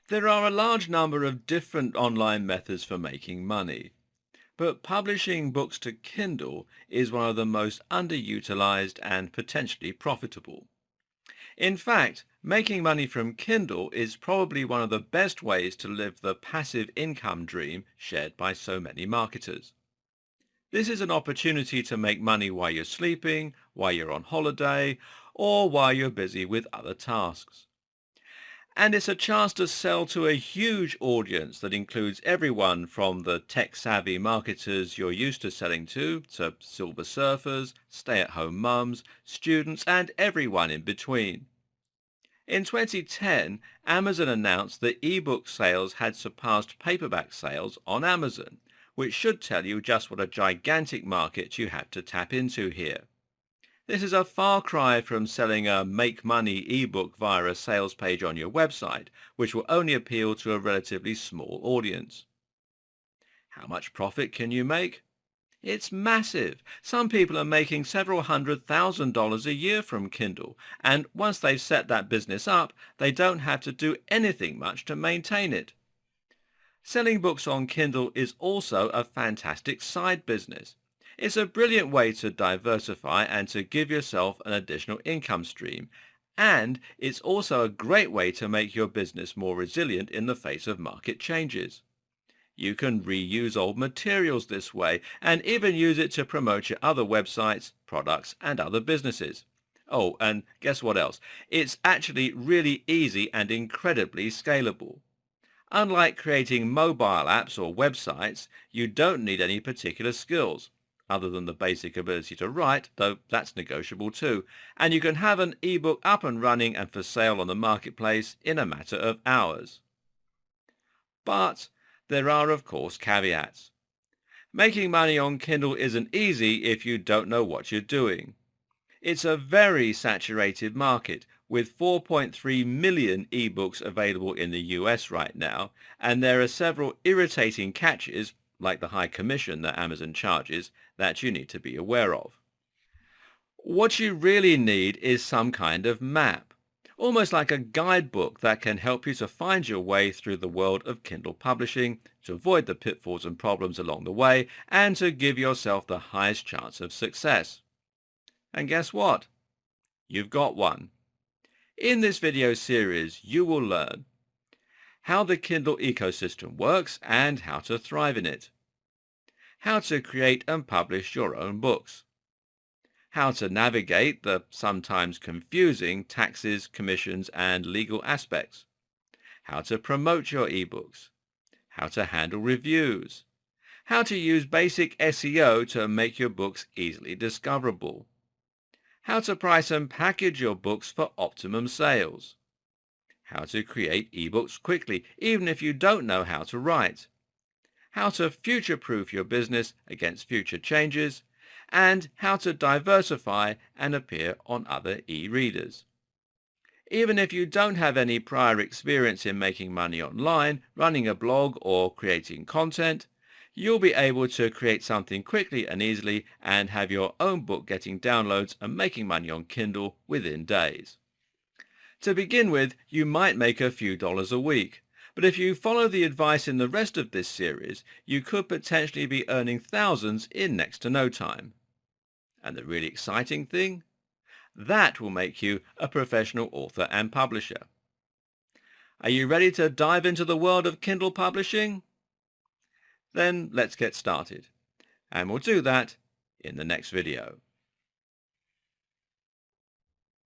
There are a large number of different online methods for making money, but publishing books to Kindle is one of the most underutilized and potentially profitable. In fact, making money from Kindle is probably one of the best ways to live the passive income dream shared by so many marketers. This is an opportunity to make money while you're sleeping, while you're on holiday, or while you're busy with other tasks. And it's a chance to sell to a huge audience that includes everyone from the tech-savvy marketers you're used to selling to silver surfers, stay-at-home mums, students, and everyone in between. In 2010, Amazon announced that ebook sales had surpassed paperback sales on Amazon, which should tell you just what a gigantic market you have to tap into here. This is a far cry from selling a make money ebook via a sales page on your website, which will only appeal to a relatively small audience. How much profit can you make? It's massive. Some people are making several $100,000 a year from Kindle, and once they've set that business up, they don't have to do anything much to maintain it. Selling books on Kindle is also a fantastic side business. It's a brilliant way to diversify and to give yourself an additional income stream, and it's also a great way to make your business more resilient in the face of market changes. You can reuse old materials this way and even use it to promote your other websites, products, and other businesses. Oh, and guess what else? It's actually really easy and incredibly scalable. Unlike creating mobile apps or websites, you don't need any particular skills, other than the basic ability to write, though that's negotiable too, and you can have an ebook up and running and for sale on the marketplace in a matter of hours. But there are, of course, caveats. Making money on Kindle isn't easy if you don't know what you're doing. It's a very saturated market, with 4.3 million ebooks available in the US right now, and there are several irritating catches, like the high commission that Amazon charges, that you need to be aware of. What you really need is some kind of map, almost like a guidebook that can help you to find your way through the world of Kindle publishing, to avoid the pitfalls and problems along the way, and to give yourself the highest chance of success. And guess what? You've got one. In this video series, you will learn how the Kindle ecosystem works and how to thrive in it, how to create and publish your own books, how to navigate the sometimes confusing taxes, commissions, and legal aspects, how to promote your ebooks, how to handle reviews, how to use basic SEO to make your books easily discoverable, how to price and package your books for optimum sales, how to create ebooks quickly even if you don't know how to write, how to future-proof your business against future changes, and how to diversify and appear on other e-readers. Even if you don't have any prior experience in making money online, running a blog, or creating content, you'll be able to create something quickly and easily and have your own book getting downloads and making money on Kindle within days. To begin with, you might make a few dollars a week, but if you follow the advice in the rest of this series, you could potentially be earning thousands in next to no time. And the really exciting thing? That will make you a professional author and publisher. Are you ready to dive into the world of Kindle publishing? Then let's get started, and we'll do that in the next video.